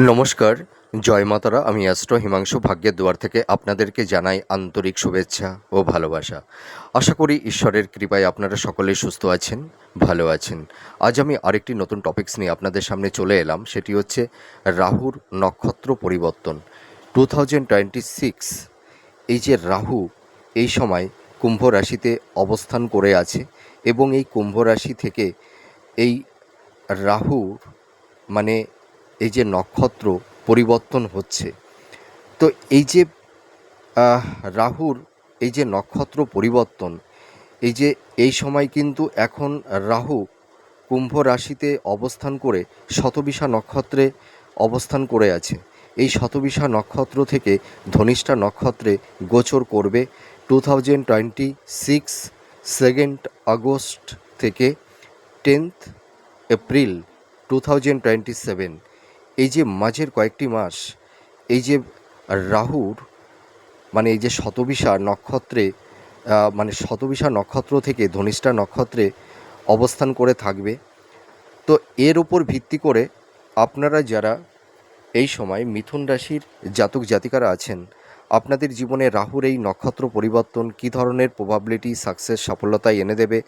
নমস্কার, জয় মাতারা। আমি অ্যাস্ট্রো হিমাংশু ভাগ্যের দুয়ার থেকে আপনাদেরকে জানাই আন্তরিক শুভেচ্ছা ও ভালোবাসা। আশা করি ঈশ্বরের কৃপায় আপনারা সকলেই সুস্থ আছেন, ভালো আছেন। আজ আমি আরেকটি নতুন টপিকস নিয়ে আপনাদের সামনে চলে এলাম। সেটি হচ্ছে রাহুর নক্ষত্র পরিবর্তন 2026। এই যে রাহু এই সময় কুম্ভ রাশিতে অবস্থান করে আছে এবং এই কুম্ভ রাশি থেকে এই রাহুর মানে এই যে নক্ষত্র পরিবর্তন হচ্ছে, তো এই যে আহ, রাহুর এই যে নক্ষত্র পরিবর্তন, এই যে এই সময় কিন্তু এখন রাহু কুম্ভ রাশিতে অবস্থান করে শতবিশা নক্ষত্রে অবস্থান করে আছে। এই শতবিশা নক্ষত্র থেকে ধনিষ্ঠা নক্ষত্রে গোচর করবে 2026 2 আগস্ট থেকে 10 এপ্রিল 2027। এই যে মাঝের কয়েকটি মাস এই যে রাহুর এই যে শতবিশা নক্ষত্রে শতবিশা নক্ষত্র থেকে ধনিষ্ঠা নক্ষত্রে অবস্থান করে থাকবে। তো এর উপর ভিত্তি করে আপনারা যারা এই সময় মিথুন রাশির জাতক জাতিকারা আছেন, আপনাদের জীবনে রাহুর এই নক্ষত্র পরিবর্তন কী ধরনের প্রবাবিলিটি, সাকসেস, সফলতায় এনে দেবে,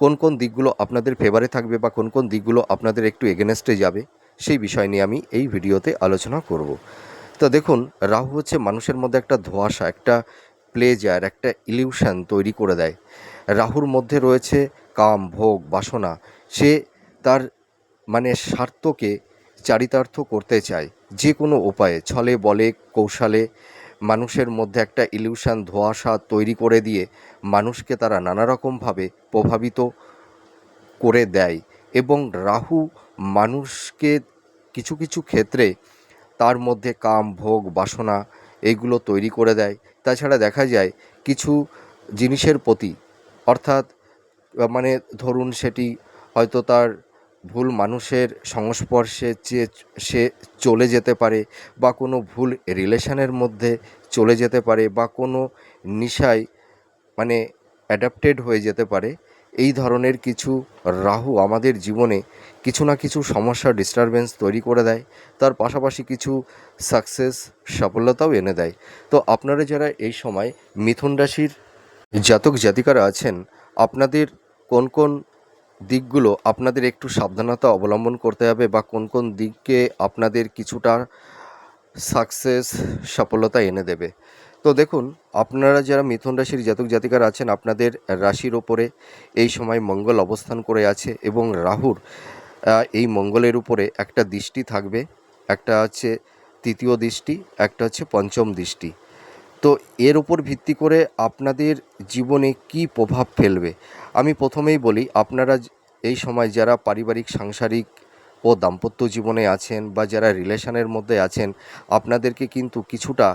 কোন কোন দিকগুলো আপনাদের ফেভারে থাকবে বা কোন কোন দিকগুলো আপনাদের একটু এগেনস্টে যাবে, সেই বিষয় নিয়ে আমি এই ভিডিওতে আলোচনা করব। তো দেখুন, রাহু হচ্ছে মানুষের মধ্যে একটা ধোঁয়াশা, একটা প্লেজার, একটা ইলিউশন তৈরি করে দেয়। রাহুর মধ্যে রয়েছে কাম, ভোগ, বাসনা। সে তার স্বার্থকে চারিতার্থ করতে চায় যে কোনো উপায়ে, ছলে বলে কৌশলে মানুষের মধ্যে একটা ইলিউশন, ধোঁয়াশা তৈরি করে দিয়ে মানুষকে তারা নানা রকমভাবে প্রভাবিত করে দেয়। এবং রাহু মানুষকে কিছু কিছু ক্ষেত্রে তার মধ্যে কাম, ভোগ, বাসনা এইগুলো তৈরি করে দেয়। তাছাড়া দেখা যায় কিছু জিনিসের প্রতি, অর্থাৎ ধরুন সেটি হয়তো তার ভুল মানুষের সংস্পর্শে যে সে চলে যেতে পারে, বা কোনো ভুল রিলেশনের মধ্যে চলে যেতে পারে, বা কোনো নেশায় অ্যাডাপ্টেড হয়ে যেতে পারে। এই ধরনের কিছু রাহু আমাদের জীবনে কিছু না কিছু সমস্যা, ডিস্টারবেন্স তৈরি করে দেয়। তার পাশাপাশি কিছু সাকসেস, সফলতাও এনে দেয়। তো আপনারা যারা এই সময় মিথুন রাশির জাতক জাতিকারা আছেন, আপনাদের কোন কোন দিকগুলো আপনাদের একটু সাবধানতা অবলম্বন করতে হবে, বা কোন কোন দিকে আপনাদের কিছুটা সাকসেস, সফলতা এনে দেবে। তো দেখুন, আপনারা যারা মিথুন রাশির জাতক জাতিকারা আছেন, আপনাদের রাশির ওপরে এই সময় মঙ্গল অবস্থান করে আছে এবং রাহুর এই মঙ্গলের উপরে একটা দৃষ্টি থাকবে। একটা হচ্ছে তৃতীয় দৃষ্টি, একটা হচ্ছে পঞ্চম দৃষ্টি। তো এর ওপর ভিত্তি করে আপনাদের জীবনে কি প্রভাব ফেলবে, আমি প্রথমেই বলি, আপনারা এই সময় যারা পারিবারিক, সাংসারিক ও দাম্পত্য জীবনে আছেন, বা যারা রিলেশনের মধ্যে আছেন, আপনাদেরকে কিন্তু কিছুটা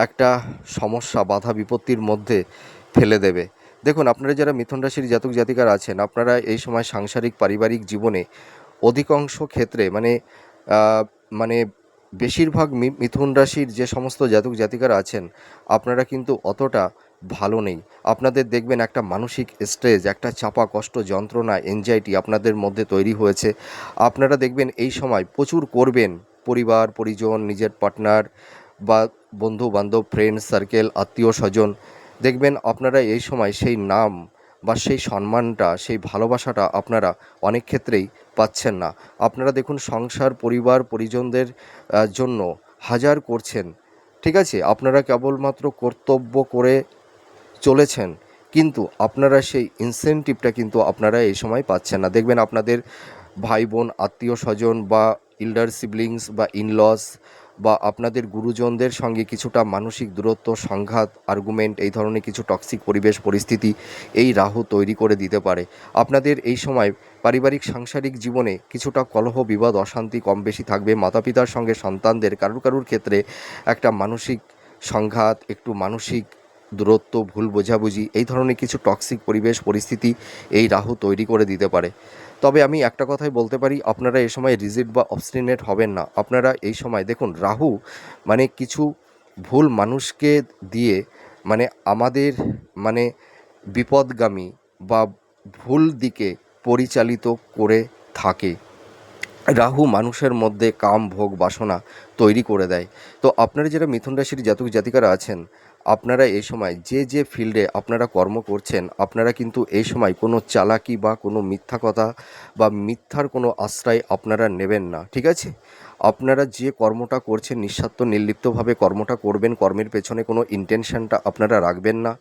একটা সমস্যা, বাধা বিপত্তির মধ্যে ফেলে দেবে। দেখুন, আপনারা যারা মিথুন রাশির জাতক জাতিকারা আছেন, আপনারা এই সময় সাংসারিক, পারিবারিক জীবনে অধিকাংশ ক্ষেত্রে আহ, মানে বেশিরভাগ মিথুন রাশির যে সমস্ত জাতক জাতিকারা আছেন, আপনারা কিন্তু অতটা ভালো নেই। আপনাদের দেখবেন একটা মানসিক স্ট্রেস, একটা চাপা কষ্ট, যন্ত্রণা, এনজাইটি আপনাদের মধ্যে তৈরি হয়েছে। আপনারা দেখবেন এই সময় প্রচুর করবেন, পরিবার পরিজন, নিজের পার্টনার বা বন্ধু বান্ধব, ফ্রেন্ড সার্কেল, আত্মীয় স্বজন, দেখবেন আপনারা এই সময় সেই নাম বা সেই সম্মানটা, সেই ভালোবাসাটা আপনারা অনেক ক্ষেত্রেই পাচ্ছেন না। আপনারা দেখুন, সংসার, পরিবার পরিজনদের জন্য হাজার করছেন, ঠিক আছে, আপনারা কেবলমাত্র কর্তব্য করে চলেছেন, কিন্তু আপনারা সেই ইনসেনটিভটা কিন্তু আপনারা এই সময় পাচ্ছেন না। দেখবেন আপনাদের ভাই বোন, আত্মীয় স্বজন বা ইল্ডার সিবলিংস বা ইনলস বা আপনাদের গুরুজনদের সঙ্গে কিছুটা মানসিক দূরত্ব, সংঘাত, আর্গুমেন্ট, এই ধরনের কিছু টক্সিক পরিবেশ পরিস্থিতি এই রাহু তৈরি করে দিতে পারে। আপনাদের এই সময় পারিবারিক, সাংসারিক জীবনে কিছুটা কলহ, বিবাদ, অশান্তি কম বেশি থাকবে। মাতা পিতার সঙ্গে সন্তানদের কারুর কারুর ক্ষেত্রে একটা মানসিক সংঘাত, একটু মানসিক দূরত্ব, ভুল বোঝাবুঝি, এই ধরনের কিছু টক্সিক পরিবেশ পরিস্থিতি এই রাহু তৈরি করে দিতে পারে। তবে আমি একটা কথাই বলতে পারি, আপনারা এই সময় রিজিড বা অবস্টিনেট হবেন না। আপনারা এই সময় দেখুন, রাহু কিছু ভুল মানুষকে দিয়ে আমাদের মানে বিপদগামী বা ভুল দিকে পরিচালিত করে থাকে। রাহু মানুষের মধ্যে কাম ভোগ বাসনা তৈরি করে দেয়। তো আপনারা যারা মিথুন রাশির জাতক জাতিকারা আছেন, আপনারা এই সময় যে যে ফিল্ডে আপনারা কর্ম করছেন, আপনারা কিন্তু এই সময় কোনো চালাকি বা কোনো মিথ্যা কথা বা মিথ্যার কোনো আশ্রয় আপনারা নেবেন না, ঠিক আছে? আপনারা যে কর্মটা করছেন নিঃস্বার্থ নির্লিপ্তভাবে কর্মটা করবেন, কর্মের পেছনে কোনো ইন্টেনশনটা আপনারা রাখবেন না।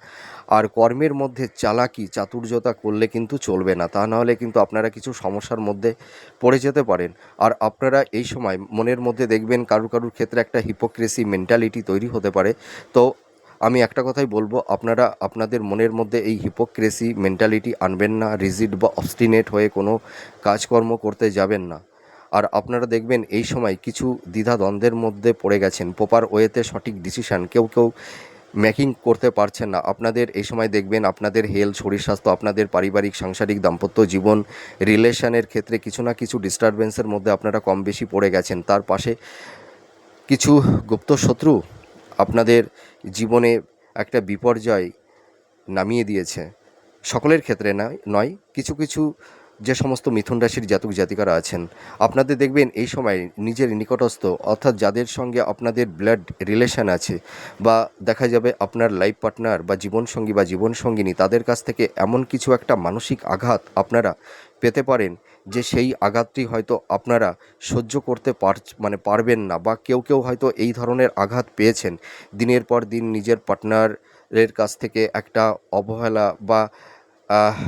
আর কর্মের মধ্যে চালাকি চাতুর্যতা করলে কিন্তু চলবে না, তা নাহলে কিন্তু আপনারা কিছু সমস্যার মধ্যে পড়ে যেতে পারেন। আর আপনারা এই সময় মনের মধ্যে দেখবেন কারুর কারুর ক্ষেত্রে একটা হিপোক্রেসি মেন্টালিটি তৈরি হতে পারে। তো আমি একটা কথাই বলবো, আপনারা আপনাদের মনের মধ্যে এই হিপোক্রেসি মেন্টালিটি আনবেন না, রিজিড বা অবস্টিনেট হয়ে কোনো কাজকর্ম করতে যাবেন না। আর আপনারা দেখবেন এই সময় কিছু দ্বিধাদ্বন্দ্বের মধ্যে পড়ে গেছেন, প্রপার ওয়েতে সঠিক ডিসিশান কেউ কেউ মেকিং করতে পারছেন না। আপনাদের এই সময় দেখবেন আপনাদের হেলথ, শরীর স্বাস্থ্য, আপনাদের পারিবারিক সাংসারিক দাম্পত্য জীবন, রিলেশনের ক্ষেত্রে কিছু না কিছু ডিস্টারবেন্সের মধ্যে আপনারা কম বেশি পড়ে গেছেন। তার পাশে কিছু গুপ্ত শত্রু আপনাদের জীবনে একটা বিপর্যয় নামিয়ে দিয়েছে। সকলের ক্ষেত্রে নয়, কিছু কিছু যে সমস্ত মিথুন রাশির জাতক জাতিকারা আছেন, আপনাদের দেখবেন এই সময় নিজের নিকটস্থ অর্থাৎ যাদের সঙ্গে আপনাদের ব্লাড রিলেশন আছে বা দেখা যাবে আপনার লাইফ পার্টনার বা জীবনসঙ্গী বা জীবনসঙ্গিনী, তাদের কাছ থেকে এমন কিছু একটা মানসিক আঘাত আপনারা পেতে পারেন যে সেই আঘাতটি হয়তো আপনারা সহ্য করতে পারবেন না, বা কেউ কেউ হয়তো এই ধরনের আঘাত পেয়েছেন। দিনের পর দিন নিজের পার্টনারের কাছ থেকে একটা অবহেলা বা আহ,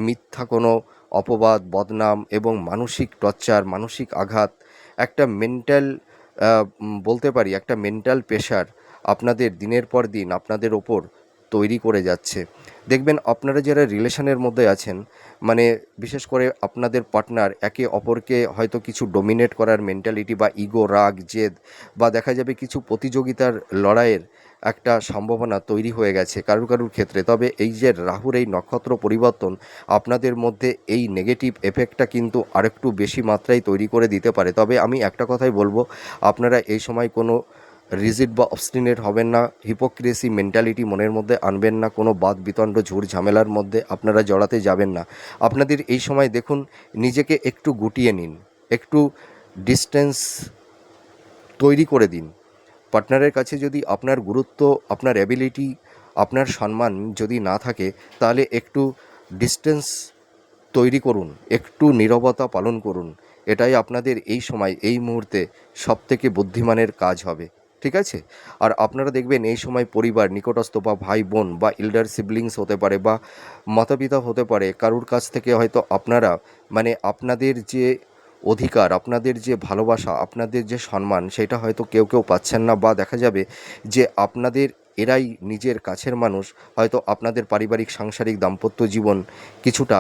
মিথ্যা কোনো অপবাদ, বদনাম এবং মানসিক টর্চার, মানসিক আঘাত, একটা মেন্টাল বলতে পারি একটা মেন্টাল প্রেশার আপনাদের দিনের পর দিন আপনাদের ওপর তৈরি করে যাচ্ছে। দেখবেন আপনারা যারা রিলেশনের মধ্যে আছেন, মানে বিশেষ করে আপনাদের পার্টনার একে অপরকে হয়তো কিছু ডোমিনেট করার মেন্টালিটি বা ইগো, রাগ, জেদ বা দেখা যাবে কিছু প্রতিযোগিতার লড়াইয়ের একটা সম্ভাবনা তৈরি হয়ে গেছে কারুর কারুর ক্ষেত্রে। তবে এই যে রাহুর এই নক্ষত্র পরিবর্তন আপনাদের মধ্যে এই নেগেটিভ এফেক্টটা কিন্তু আরেকটু বেশি মাত্রায় তৈরি করে দিতে পারে। তবে আমি একটা কথাই বলবো, আপনারা এই সময় কোনো রিজিড বা অবস্টিনেট হবেন না, হিপোক্রেসি মেন্টালিটি মনের মধ্যে আনবেন না, কোনো বাদ বিতণ্ড ঝুট ঝামেলার মধ্যে আপনারা জড়াতে যাবেন না। আপনাদের এই সময় দেখুন নিজেকে একটু গুটিয়ে নিন, একটু ডিস্টেন্স তৈরি করে দিন। পার্টনারের কাছে যদি আপনার গুরুত্ব, আপনার অ্যাবিলিটি, আপনার সম্মান যদি না থাকে, তাহলে একটু ডিস্টেন্স তৈরি করুন, একটু নীরবতা পালন করুন। এটাই আপনাদের এই সময় এই মুহূর্তে সবথেকে বুদ্ধিমানের কাজ হবে, ঠিক আছে? আর আপনারা দেখবেন এই সময় পরিবার, নিকটস্থ বা ভাই বোন বা এল্ডার সিবলিংস হতে পারে বা মাতা পিতা হতে পারে, কারুর কাছ থেকে হয়তো আপনারা আপনাদের যে অধিকার, আপনাদের যে ভালোবাসা, আপনাদের যে সম্মান, সেটা হয়তো কেউ কেউ পাচ্ছেন না, বা দেখা যাবে যে আপনাদের এরাই নিজের কাছের মানুষ হয়তো আপনাদের পারিবারিক সাংসারিক দাম্পত্য জীবন কিছুটা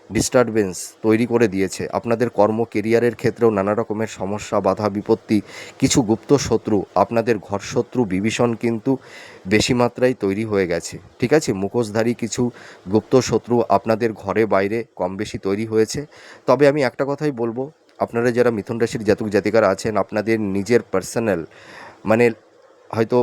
ডিস্টারবেন্স তৈরি করে দিয়েছে। আপনাদের কর্ম কেরিয়ারের ক্ষেত্রেও নানা রকমের সমস্যা, বাধা বিপত্তি, কিছু গুপ্ত শত্রু, আপনাদের ঘর শত্রু বিভীষণ কিন্তু বেশি মাত্রায় তৈরি হয়ে গেছে, ঠিক আছে? মুখোশধারী কিছু গুপ্ত শত্রু আপনাদের ঘরে বাইরে কম বেশি তৈরি হয়েছে। তবে আমি একটা কথাই বলবো, আপনারা যারা মিথুন রাশির জাতক জাতিকারা আছেন, আপনাদের নিজের পার্সোনাল মানে হয়তো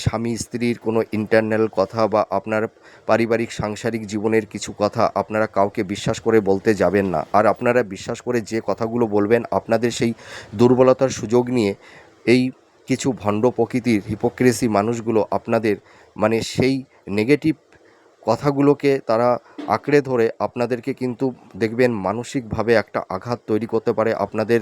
স্বামী স্ত্রীর কোনো ইন্টারনাল কথা বা আপনার পারিবারিক সাংসারিক জীবনের কিছু কথা আপনারা কাউকে বিশ্বাস করে বলতে যাবেন না। আর আপনারা বিশ্বাস করে যে কথাগুলো বলবেন, আপনাদের সেই দুর্বলতার সুযোগ নিয়ে এই কিছু ভণ্ড প্রকৃতির হিপোক্রেসি মানুষগুলো আপনাদের সেই নেগেটিভ কথাগুলোকে তারা আঁকড়ে ধরে আপনাদেরকে কিন্তু দেখবেন মানসিকভাবে একটা আঘাত তৈরি করতে পারে, আপনাদের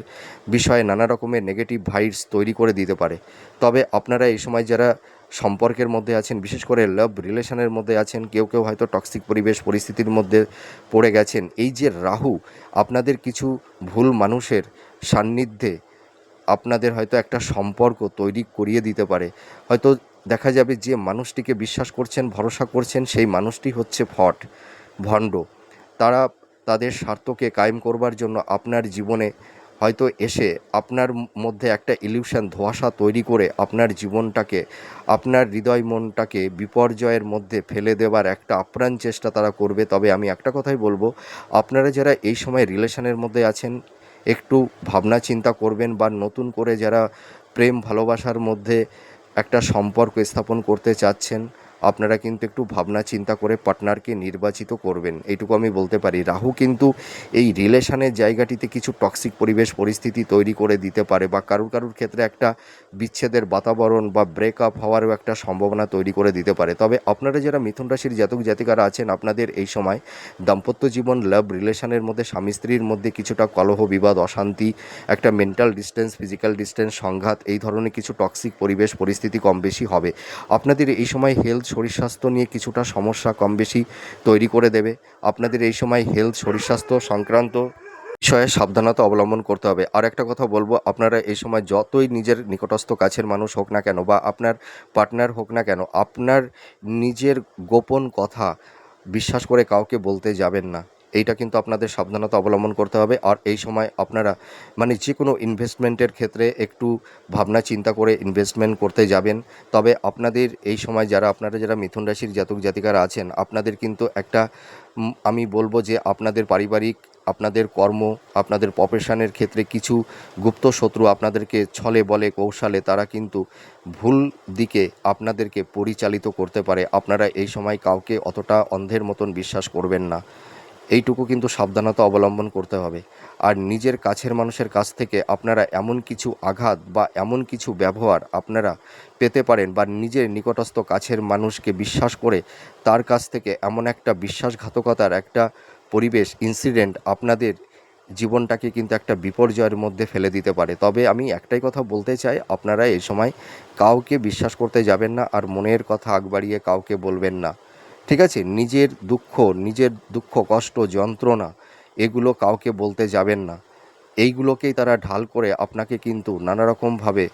বিষয়ে নানা রকমের নেগেটিভ ভাইবস তৈরি করে দিতে পারে। তবে আপনারা এই সময় যারা সম্পর্কের মধ্যে আছেন, বিশেষ করে লাভ রিলেশনের মধ্যে আছেন, কেউ কেউ হয়তো টক্সিক পরিবেশ পরিস্থিতির মধ্যে পড়ে গেছেন, এই যে রাহু আপনাদের কিছু ভুল মানুষের সান্নিধ্যে আপনাদের হয়তো একটা সম্পর্ক তৈরি করিয়ে দিতে পারে। হয়তো দেখা যাবে যে মানুষটিকে বিশ্বাস করছেন, ভরসা করছেন, সেই মানুষটি হচ্ছে ভণ্ড। তারা তাদের স্বার্থকে কায়েম করবার জন্য আপনার জীবনে হয়তো এসে আপনার মধ্যে একটা ইলিউশন, ধোঁয়াশা তৈরি করে আপনার জীবনটাকে, আপনার হৃদয় মনটাকে বিপর্যয়ের মধ্যে ফেলে দেওয়ার একটা আপ্রাণ চেষ্টা তারা করবে। তবে আমি একটা কথাই বলবো, আপনারা যারা এই সময় রিলেশনের মধ্যে আছেন, একটু ভাবনা চিন্তা করবেন, বা নতুন করে যারা প্রেম ভালোবাসার মধ্যে একটা সম্পর্ক স্থাপন করতে চাচ্ছেন, আপনারা কিন্তু একটু ভাবনা চিন্তা করে পার্টনারকে নির্বাচিত করবেন, এইটুকু আমি বলতে পারি। রাহু কিন্তু এই রিলেশনের জায়গাটিতে কিছু টক্সিক পরিবেশ পরিস্থিতি তৈরি করে দিতে পারে, বা কারুর কারুর ক্ষেত্রে একটা বিচ্ছেদের বাতাবরণ বা ব্রেকআপ হওয়ারও একটা সম্ভাবনা তৈরি করে দিতে পারে। তবে আপনারা যারা মিথুন রাশির জাতক জাতিকারা আছেন, আপনাদের এই সময় দাম্পত্য জীবন, লাভ রিলেশনের মধ্যে স্বামী স্ত্রীর মধ্যে কিছুটা কলহ বিবাদ অশান্তি, একটা মেন্টাল ডিস্টেন্স, ফিজিক্যাল ডিস্টেন্স, সংঘাত, এই ধরনের কিছু টক্সিক পরিবেশ পরিস্থিতি কম বেশি হবে। আপনাদের এই সময় হেলথ শরীর স্বাস্থ্য নিয়ে কিছুটা সমস্যা কম বেশি তৈরি করে দেবে। আপনাদের এই সময় হেলথ শরীর স্বাস্থ্য সংক্রান্ত বিষয়ে সাবধানতা অবলম্বন করতে হবে। আর একটা কথা বলবো, আপনারা এই সময় যতই নিজের নিকটস্থ কাছের মানুষ হোক না কেন, বা আপনার পার্টনার হোক না কেন, আপনার নিজের গোপন কথা বিশ্বাস করে কাউকে বলতে যাবেন না। এইটা কিন্তু আপনাদের সাবধানতা অবলম্বন করতে হবে। আর এই সময় আপনারা মানে যে কোনো ইনভেস্টমেন্টের ক্ষেত্রে একটু ভাবনা চিন্তা করে ইনভেস্টমেন্ট করতে যাবেন। তবে আপনাদের এই সময় আপনারা যারা মিথুন রাশির জাতক জাতিকারা আছেন, আপনাদের কিন্তু একটা আমি বলবো যে আপনাদের পারিবারিক, আপনাদের কর্ম, আপনাদের প্রফেশনের ক্ষেত্রে কিছু গুপ্ত শত্রু আপনাদেরকে ছলে বলে কৌশলে তারা কিন্তু ভুল দিকে আপনাদেরকে পরিচালিত করতে পারে। আপনারা এই সময় কাউকে অতটা অন্ধের মতন বিশ্বাস করবেন না, এইটুকু কিন্তু সাবধানতা অবলম্বন করতে হবে। আর নিজের কাছের মানুষের কাছ থেকে আপনারা এমন কিছু আঘাত বা এমন কিছু ব্যবহার আপনারা পেতে পারেন, বা নিজের নিকটস্থ কাছের মানুষকে বিশ্বাস করে তার কাছ থেকে এমন একটা বিশ্বাসঘাতকতার একটা পরিবেশ ইনসিডেন্ট আপনাদের জীবনটাকে কিন্তু একটা বিপর্যয়ের মধ্যে ফেলে দিতে পারে। তবে আমি একটাই কথা বলতে চাই, আপনারা এই সময় কাউকে বিশ্বাস করতে যাবেন না, আর মনের কথা আগ বাড়িয়ে কাউকে বলবেন না, ঠিক আছে? নিজের দুঃখ কষ্ট যন্ত্রণা এগুলো কাউকে বলতে যাবেন না। এইগুলোকেই তারা ঢাল করে আপনাকে কিন্তু নানা রকমভাবে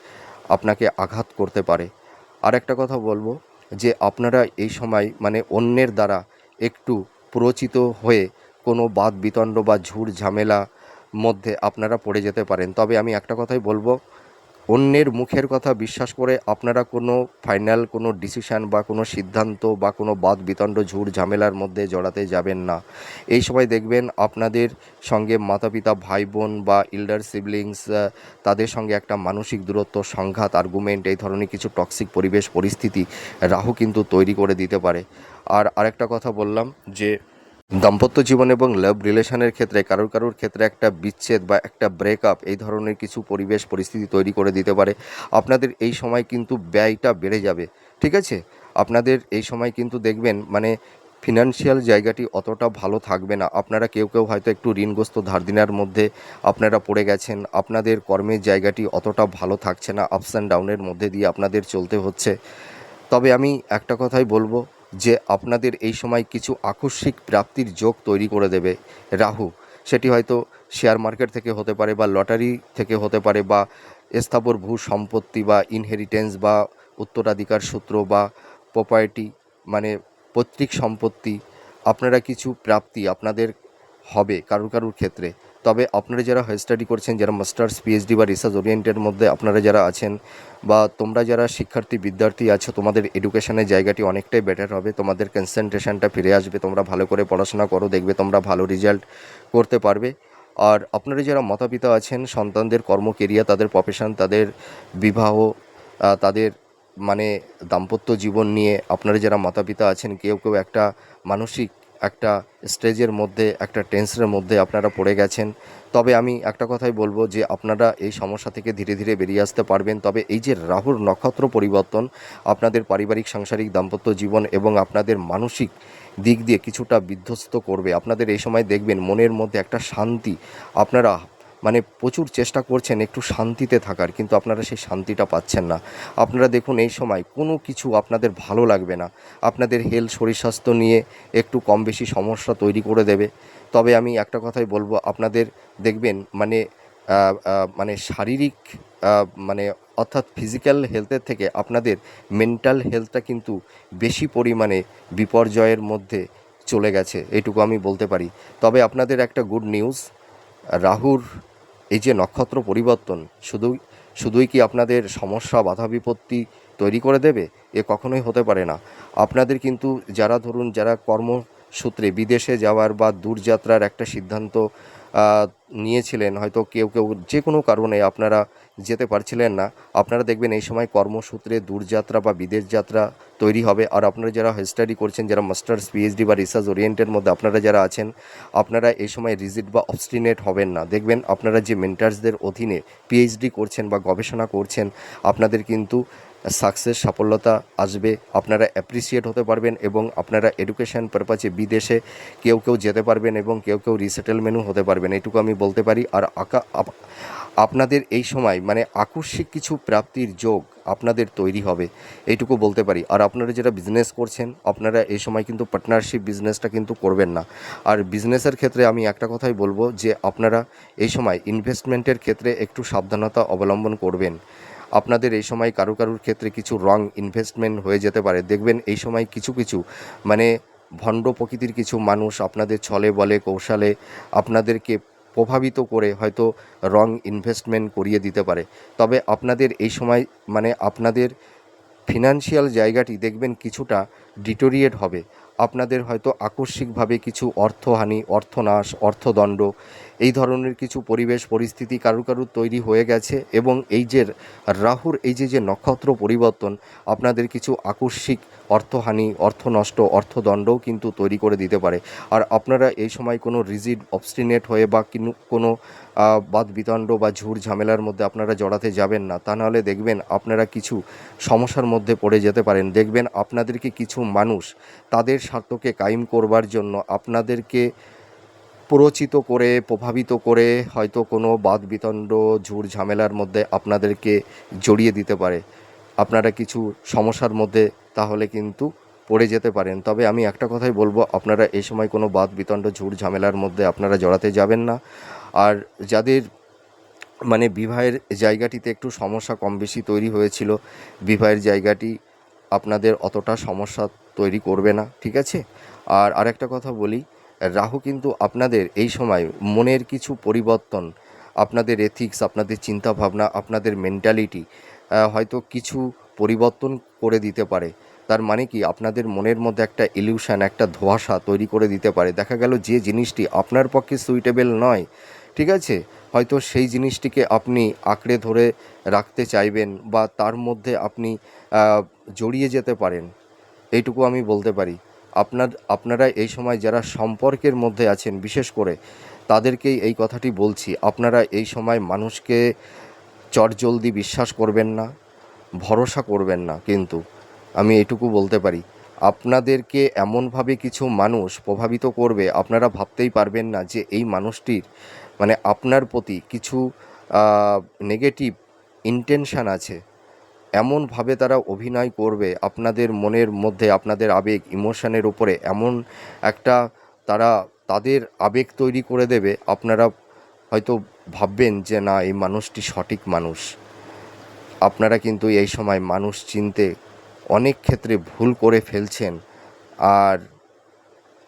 আপনাকে আঘাত করতে পারে। আর একটা কথা বলবো যে আপনারা এই সময় মানে অন্যের দ্বারা একটু প্ররোচিত হয়ে কোনো বাদ বিতণ্ড বা ঝুট ঝামেলা মধ্যে আপনারা পড়ে যেতে পারেন। তবে আমি একটা কথাই বলবো, অন্যের মুখের কথা বিশ্বাস করে আপনারা কোনো ফাইনাল কোনো ডিসিশান বা কোনো সিদ্ধান্ত বা কোনো বাদ বিতণ্ড ঝুট ঝামেলার মধ্যে জড়াতে যাবেন না। এই সময় দেখবেন আপনাদের সঙ্গে মাতা পিতা ভাই বোন বা ইল্ডার সিবলিংস, তাদের সঙ্গে একটা মানসিক দূরত্ব, সংঘাত, আর্গুমেন্ট, এই ধরনের কিছু টক্সিক পরিবেশ পরিস্থিতি রাহু কিন্তু তৈরি করে দিতে পারে। আর আরেকটা কথা বললাম যে দাম্পত্য জীবন এবং লাভ রিলেশনের ক্ষেত্রে কারোর কারোর ক্ষেত্রে একটা বিচ্ছেদ বা একটা ব্রেকআপ এই ধরনের কিছু পরিবেশ পরিস্থিতি তৈরি করে দিতে পারে। আপনাদের এই সময় কিন্তু ব্যয়টা বেড়ে যাবে, ঠিক আছে? আপনাদের এই সময় কিন্তু দেখবেন মানে ফিনান্সিয়াল জায়গাটি অতটা ভালো থাকবে না। আপনারা কেউ কেউ হয়তো একটু ঋণগ্রস্ত ধার দেনার মধ্যে আপনারা পড়ে গেছেন। আপনাদের কর্মের জায়গাটি অতটা ভালো থাকছে না, আপস অ্যান্ড ডাউনের মধ্যে দিয়ে আপনাদের চলতে হচ্ছে। তবে আমি একটা কথাই বলবো যে আপনাদের এই সময় কিছু আকস্মিক প্রাপ্তির যোগ তৈরি করে দেবে রাহু। সেটি হয়তো শেয়ার মার্কেট থেকে হতে পারে, বা লটারি থেকে হতে পারে, বা স্থাবর ভূ সম্পত্তি বা ইনহেরিটেন্স বা উত্তরাধিকার সূত্র বা প্রপার্টি মানে পৈতৃক সম্পত্তি, আপনারা কিছু প্রাপ্তি আপনাদের হবে কারুর কারুর ক্ষেত্রে। তবে আপনারা যারা হাই স্টাডি করছেন, যারা মাস্টার্স পিএইচডি বা রিসার্চ ওরিয়েন্টের মধ্যে আপনারা যারা আছেন, বা তোমরা যারা শিক্ষার্থী বিদ্যার্থী আছো, তোমাদের এডুকেশনের জায়গাটি অনেকটাই বেটার হবে, তোমাদের কনসেন্ট্রেশনটা ফিরে আসবে, তোমরা ভালো করে পড়াশোনা করো, দেখবে তোমরা ভালো রেজাল্ট করতে পারবে। আর আপনারা যারা মাতা পিতা আছেন, সন্তানদের কর্ম কেরিয়ার, তাদের প্রফেশন, তাদের বিবাহ, তাদের মানে দাম্পত্য জীবন নিয়ে আপনারা যারা মাতা পিতা আছেন, কেউ কেউ একটা মানসিক একটা স্টেজের মধ্যে, একটা টেন্সের মধ্যে আপনারা পড়ে গেছেন। তবে আমি একটা কথাই বলবো যে আপনারা এই সমস্যা থেকে ধীরে ধীরে বেরিয়ে আসতে পারবেন। তবে এই যে রাহুর নক্ষত্র পরিবর্তন আপনাদের পারিবারিক সাংসারিক দাম্পত্য জীবন এবং আপনাদের মানসিক দিক দিয়ে কিছুটা বিধ্বস্ত করবে। আপনাদের এই সময় দেখবেন মনের মধ্যে একটা শান্তি, আপনারা মানে প্রচুর চেষ্টা করছেন একটু শান্তিতে থাকার, কিন্তু আপনারা সেই শান্তিটা পাচ্ছেন না। আপনারা দেখুন এই সময় কোনো কিছু আপনাদের ভালো লাগবে না, আপনাদের হেলথ শরীর স্বাস্থ্য নিয়ে একটু কম বেশি সমস্যা তৈরি করে দেবে। তবে আমি একটা কথাই বলবো, আপনাদের দেখবেন মানে শারীরিক মানে অর্থাৎ ফিজিক্যাল হেলথের থেকে আপনাদের মেন্টাল হেলথটা কিন্তু বেশি পরিমাণে বিপর্যয়ের মধ্যে চলে গেছে, এইটুকু আমি বলতে পারি। তবে আপনাদের একটা গুড নিউজ, রাহুর এই যে নক্ষত্র পরিবর্তন শুধুই কি আপনাদের সমস্যা বাধা বিপত্তি তৈরি করে দেবে? এ কখনোই হতে পারে না। আপনাদের কিন্তু যারা ধরুন যারা সূত্রে বিদেশে যাওয়ার বা দূরযাত্রার একটা সিদ্ধান্ত নিয়েছিলেন, হয়তো কেউ কেউ যে কোনো কারণে আপনারা যেতে পারছিলেন না, আপনারা দেখবেন এই সময় কর্মসূত্রে দূরযাত্রা বা বিদেশ যাত্রা তৈরি হবে। আর আপনারা যারা হাই স্টাডি করছেন, যারা মাস্টার্স পিএইচডি বা রিসার্চ ওরিয়েন্টের মধ্যে আপনারা যারা আছেন, আপনারা এই সময় রিজিড বা অবস্টিনেট হবেন না। দেখবেন আপনারা যে মেন্টার্সদের অধীনে পিএইচডি করছেন বা গবেষণা করছেন, আপনাদের কিন্তু সাকসেস সাফল্যতা আসবে, আপনারা অ্যাপ্রিসিয়েট হতে পারবেন এবং আপনারা এডুকেশন পারপাসে বিদেশে কেউ কেউ যেতে পারবেন এবং কেউ কেউ রিসেটেলমেন্টও হতে পারবেন, এটুকু আমি বলতে পারি। আর আপনাদের এই সময় মানে আকস্মিক কিছু প্রাপ্তির যোগ আপনাদের তৈরি হবে, এইটুকু বলতে পারি। আর আপনারা যারা বিজনেস করছেন, আপনারা এই সময় কিন্তু পার্টনারশিপ বিজনেসটা কিন্তু করবেন না। আর বিজনেসের ক্ষেত্রে আমি একটা কথাই বলবো যে আপনারা এই সময় ইনভেস্টমেন্টের ক্ষেত্রে একটু সাবধানতা অবলম্বন করবেন। আপনাদের এই সময় কারুর ক্ষেত্রে কিছু রং ইনভেস্টমেন্ট হয়ে যেতে পারে। দেখবেন এই সময় কিছু কিছু মানে ভণ্ড প্রকৃতির কিছু মানুষ আপনাদের ছলে বলে কৌশলে আপনাদেরকে প্রভাবিত করে হয়তো রং ইনভেস্টমেন্ট করিয়ে দিতে পারে। তবে আপনাদের এই সময় মানে আপনাদের ফিনান্সিয়াল জায়গাটি দেখবেন কিছুটা ডিটোরিয়েট হবে। আপনাদের হয়তো আকস্মিকভাবে কিছু অর্থহানি, অর্থনাশ, অর্থদণ্ড এই ধরনের কিছু পরিবেশ পরিস্থিতি কারুর তৈরি হয়ে গেছে এবং এই যে রাহুর এই যে নক্ষত্র পরিবর্তন আপনাদের কিছু আকস্মিক অর্থহানি, অর্থনষ্ট, অর্থদণ্ডও কিন্তু তৈরি করে দিতে পারে। আর আপনারা এই সময় কোনো রিজিড অবস্টিনেট হয়ে বা কোনো বাদ বিতণ্ড বা ঝুট ঝামেলার মধ্যে আপনারা জড়াতে যাবেন না, তা নাহলে দেখবেন আপনারা কিছু সমস্যার মধ্যে পড়ে যেতে পারেন। দেখবেন আপনাদেরকে কিছু মানুষ তাদের স্বার্থকে কায়েম করবার জন্য আপনাদেরকে প্ররোচিত করে প্রভাবিত করে হয়তো কোনো বাদ বিতণ্ড ঝুট ঝামেলার মধ্যে আপনাদেরকে জড়িয়ে দিতে পারে। আপনারা কিছু সমস্যার মধ্যে তাহলে কিন্তু পড়ে যেতে পারেন। তবে আমি একটা কথাই বলবো, আপনারা এই সময় কোনো বাদ বিতণ্ড ঝুট ঝামেলার মধ্যে আপনারা জড়াতে যাবেন না। আর যাদের মানে বিবাহের জায়গাটিতে একটু সমস্যা কম বেশি তৈরি হয়েছিল, বিবাহের জায়গাটি আপনাদের অতটা সমস্যা তৈরি করবে না, ঠিক আছে। আর আরেকটা কথা বলি, রাহু কিন্তু আপনাদের এই সময় মনের কিছু পরিবর্তন, আপনাদের এথিক্স, আপনাদের চিন্তাভাবনা, আপনাদের মেন্টালিটি হয়তো কিছু পরিবর্তন করে দিতে পারে। তার মানে কি, আপনাদের মনের মধ্যে একটা ইলিউশন, একটা ধোঁয়াশা তৈরি করে দিতে পারে। দেখা গেল যে জিনিসটি আপনার পক্ষে সুইটেবল নয়, ঠিক আছে, হয়তো সেই জিনিসটিকে আপনি আঁকড়ে ধরে রাখতে চাইবেন বা তার মধ্যে আপনি জড়িয়ে যেতে পারেন, এইটুকু আমি বলতে পারি। আপনারা এই সময় যারা সম্পর্কের মধ্যে আছেন বিশেষ করে তাদেরকেই এই কথাটি বলছি, আপনারা এই সময় মানুষকে চটজলদি বিশ্বাস করবেন না, ভরসা করবেন না। কিন্তু আমি এটুকু বলতে পারি, আপনাদেরকে এমনভাবে কিছু মানুষ প্রভাবিত করবে, আপনারা ভাবতেই পারবেন না যে এই মানুষটির মানে আপনার প্রতি কিছু নেগেটিভ ইন্টেনশান আছে। এমনভাবে তারা অভিনয় করবে আপনাদের মনের মধ্যে, আপনাদের আবেগ ইমোশনের উপরে এমন একটা তারা তাদের আবেগ তৈরি করে দেবে, আপনারা হয়তো ভাববেন যে না, এই মানুষটি সঠিক মানুষ। আপনারা কিন্তু এই সময় মানুষ চিনতে অনেক ক্ষেত্রে ভুল করে ফেলছেন, আর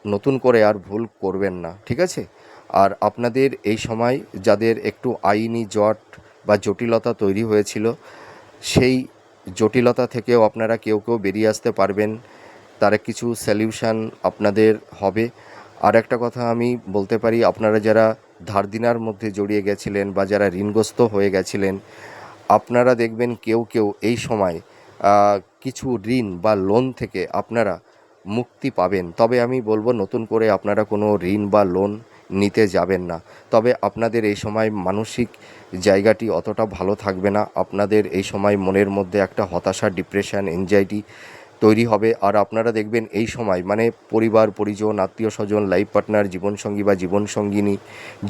নতুন করে আর ভুল করবেন না, ঠিক আছে। আর আপনাদের এই সময় যাদের একটু আইনি জট বা জটিলতা তৈরি হয়েছিল, সেই জটিলতা থেকেও আপনারা কেউ কেউ বেরিয়ে আসতে পারবেন, তার কিছু সলিউশন আপনাদের হবে। আর একটা কথা আমি বলতে পারি, আপনারা যারা ধার দেনার মধ্যে জড়িয়ে গেছিলেন বা যারা ঋণগ্রস্ত হয়ে গেছিলেন, আপনারা দেখবেন কেউ কেউ এই সময় কিছু ঋণ বা লোন থেকে আপনারা মুক্তি পাবেন। তবে আমি বলবো নতুন করে আপনারা কোনো ঋণ বা লোন নিতে যাবেন না। তবে আপনাদের এই সময় মানসিক জায়গাটি অতটা ভালো থাকবে না। আপনাদের এই সময় মনের মধ্যে একটা হতাশা, ডিপ্রেশন, এনজাইটি তৈরি হবে। আর আপনারা দেখবেন এই সময় মানে পরিবার পরিজন, আত্মীয় স্বজন, লাইফ পার্টনার, জীবনসঙ্গী বা জীবনসঙ্গিনী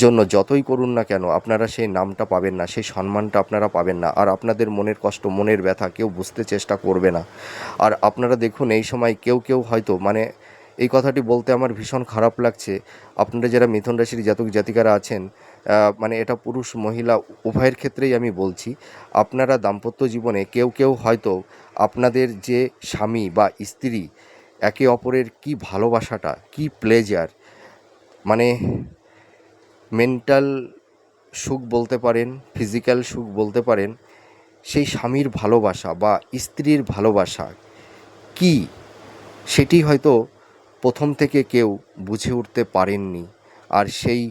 জন্য যতই করুন না কেন, আপনারা সেই নামটা পাবেন না, সেই সম্মানটা আপনারা পাবেন না। আর আপনাদের মনের কষ্ট, মনের ব্যথা কেউ বুঝতে চেষ্টা করবে না। আর আপনারা দেখুন এই সময় কেউ কেউ হয়তো মানে এই কথাটি বলতে আমার ভীষণ খারাপ লাগছে, আপনারা যারা মিথুন রাশির জাতক জাতিকারা আছেন, মানে এটা পুরুষ মহিলা উভয়ের ক্ষেত্রেই আমি বলছি, আপনারা দাম্পত্য জীবনে কেউ কেউ হয়তো আপনাদের যে স্বামী বা স্ত্রী, একে অপরের কি ভালোবাসাটা, কি প্লেজার, মানে মেন্টাল সুখ বলতে পারেন, ফিজিক্যাল সুখ বলতে পারেন, সেই স্বামীর ভালোবাসা বা স্ত্রীর ভালোবাসা কি, সেটি হয়তো প্রথম থেকে কেউ বুঝে উঠতে পারেননি। আর সেই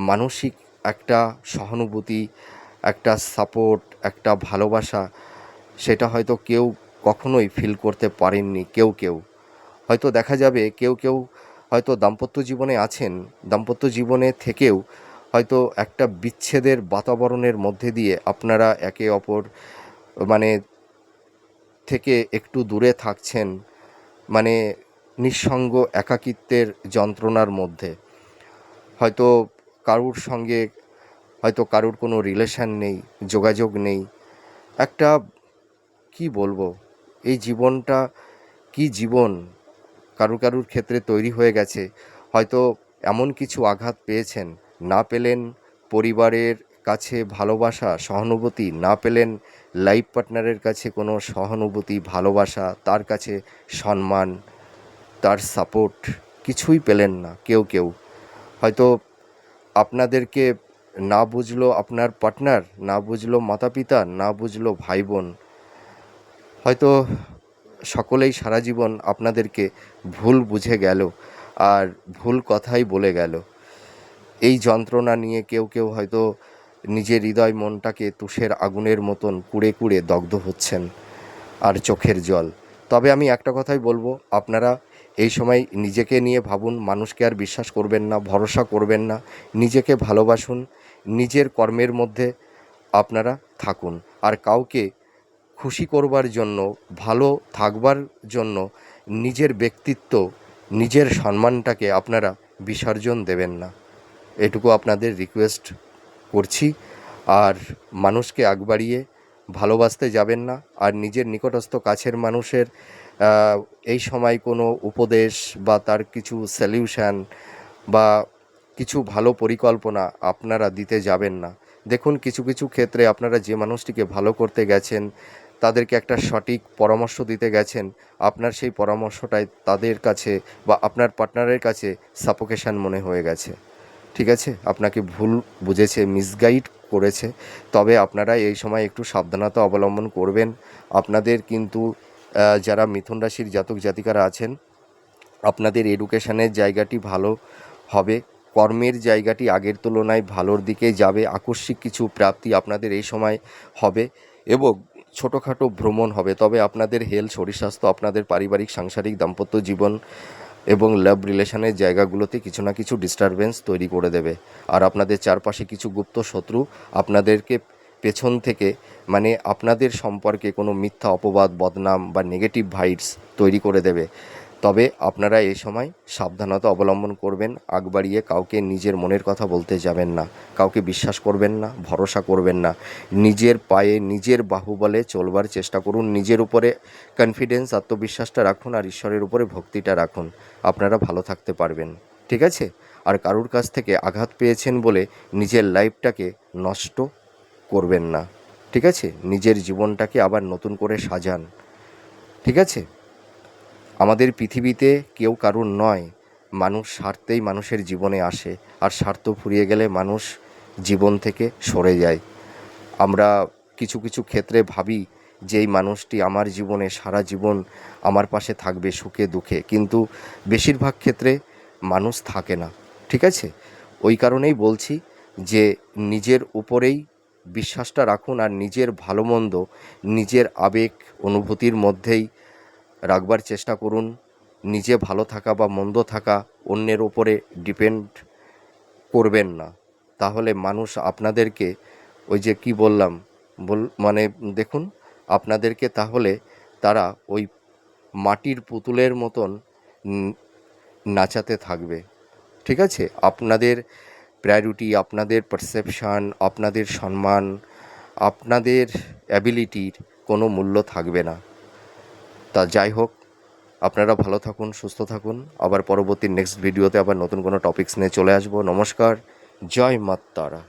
মানসিক একটা সহানুভূতি, একটা সাপোর্ট, একটা ভালোবাসা, সেটা হয়তো কেউ কখনোই ফিল করতে পারেননি। কেউ হয়তো দেখা যাবে কেউ হয়তো দাম্পত্য জীবনে আছেন, দাম্পত্য জীবনে থেকেও হয়তো একটা বিচ্ছেদের বাতাবরণের মধ্যে দিয়ে আপনারা একে অপর মানে থেকে একটু দূরে থাকছেন, মানে নিঃসঙ্গ একাকিত্বের যন্ত্রণার মধ্যে। হয়তো কারুর সঙ্গে হয়তো কারুর কোনো রিলেশন নেই, যোগাযোগ নেই। একটা কি বলবো, এই জীবনটা কি জীবন কারুর ক্ষেত্রে তৈরি হয়ে গেছে। হয়তো এমন কিছু আঘাত পেয়েছেন, না পেলেন পরিবারের কাছে ভালোবাসা, সহানুভূতি, না পেলেন লাইফ পার্টনারের কাছে কোনো সহানুভূতি, ভালোবাসা, তার কাছে সম্মান, তার সাপোর্ট, কিছুই পেলেন না। কেউ হয়তো আপনাদেরকে না বুঝলো আপনার পার্টনার, না বুঝলো মাতা পিতা, না বুঝলো ভাই বোন। হয়তো সকলেই সারা জীবন আপনাদেরকে ভুল বুঝে গেল আর ভুল কথাই বলে গেল। এই যন্ত্রণা নিয়ে কেউ হয়তো নিজের হৃদয় মনটাকে তুষের আগুনের মতন কুড়ে দগ্ধ হচ্ছেন আর চোখের জল। তবে আমি একটা কথাই বলবো, আপনারা এই সময় নিজেকে নিয়ে ভাবুন, মানুষকে আর বিশ্বাস করবেন না, ভরসা করবেন না, নিজেকে ভালোবাসুন, নিজের কর্মের মধ্যে আপনারা থাকুন। আর কাউকে খুশি করবার জন্য, ভালো থাকবার জন্য নিজের ব্যক্তিত্ব, নিজের সম্মানটাকে আপনারা বিসর্জন দেবেন না, এটুকু আপনাদের রিকোয়েস্ট করছি। আর মানুষকে আগ বাড়িয়ে ভালোবাসতে যাবেন না। আর নিজের নিকটস্থ কাছের মানুষের এই সময় কোনো উপদেশ বা তার কিছু সলিউশন বা কিছু ভালো পরিকল্পনা আপনারা দিতে যাবেন না। দেখুন, কিছু ক্ষেত্রে আপনারা যে মানুষটিকে ভালো করতে গেছেন, তাদেরকে একটা সঠিক পরামর্শ দিতে গেছেন, আপনার সেই পরামর্শটাই তাদের কাছে বা আপনার পার্টনারের কাছে সাফোকেশন মনে হয়ে গেছে। ঠিক আছে, আপনাকে ভুল বুঝেছে, মিসগাইড করেছে। তবে আপনারা এই সময় একটু সাবধানতা অবলম্বন করবেন। আপনাদের কিন্তু যারা মিথুন রাশির জাতক জাতিকারা আছেন, আপনাদের এডুকেশনের জায়গাটি ভালো হবে, কর্মের জায়গাটি আগের তুলনায় ভালোর দিকে যাবে, আকস্মিক কিছু প্রাপ্তি আপনাদের এই সময় হবে এবং ছোটোখাটো ভ্রমণ হবে। তবে আপনাদের হেলথ, শরীর স্বাস্থ্য, আপনাদের পারিবারিক, সাংসারিক, দাম্পত্য জীবন এবং লাভ রিলেশনের জায়গাগুলোতে কিছু না কিছু ডিস্টারবেন্স তৈরি করে দেবে। আর আপনাদের চারপাশে কিছু গুপ্ত শত্রু আপনাদেরকে পেছন থেকে, মানে আপনাদের সম্পর্কে কোনো মিথ্যা অপবাদ, বদনাম বা নেগেটিভ ভাইবস তৈরি করে দেবে। তবে আপনারা এই সময় সাবধানতা অবলম্বন করবেন। আগ বাড়িয়ে কাউকে নিজের মনের কথা বলতে যাবেন না, কাউকে বিশ্বাস করবেন না, ভরসা করবেন না। নিজের পায়ে, নিজের বাহুবলে চলবার চেষ্টা করুন। নিজের উপরে কনফিডেন্স, আত্মবিশ্বাসটা রাখুন আর ঈশ্বরের উপরে ভক্তিটা রাখুন। আপনারা ভালো থাকতে পারবেন। ঠিক আছে? আর কারুর কাছ থেকে আঘাত পেয়েছেন বলে নিজের লাইফটাকে নষ্ট করবেন না। ঠিক আছে? নিজের জীবনটাকে আবার নতুন করে সাজান। ঠিক আছে? আমাদের পৃথিবীতে কেউ কারুর নয়, মানুষ স্বার্থেই মানুষের জীবনে আসে, আর স্বার্থ ফুরিয়ে গেলে মানুষ জীবন থেকে সরে যায়। আমরা কিছু ক্ষেত্রে ভাবি যে এই মানুষটি আমার জীবনে সারা জীবন আমার পাশে থাকবে সুখে দুঃখে, কিন্তু বেশিরভাগ ক্ষেত্রে মানুষ থাকে না। ঠিক আছে? ওই কারণেই বলছি যে নিজের উপরেই বিশ্বাসটা রাখুন আর নিজের ভালো মন্দ নিজের আবেগ অনুভূতির মধ্যেই রাখবার চেষ্টা করুন। নিজে ভালো থাকা বা মন্দ থাকা অন্যের ওপরে ডিপেন্ড করবেন না। তাহলে মানুষ আপনাদেরকে, ওই যে কি বললাম, মানে দেখুন, আপনাদেরকে তাহলে তারা ওই মাটির পুতুলের মতন নাচাতে থাকবে। ঠিক আছে? আপনাদের প্রায়োরিটি, আপনাদের পারসেপশান, আপনাদের সম্মান, আপনাদের অ্যাবিলিটির কোনো মূল্য থাকবে না। তা যাই হোক, আপনারা ভালো থাকুন, সুস্থ থাকুন। আবার পরবর্তী নেক্সট ভিডিওতে আবার নতুন কোনো টপিকস নিয়ে চলে আসবো। নমস্কার, জয় মা তারা।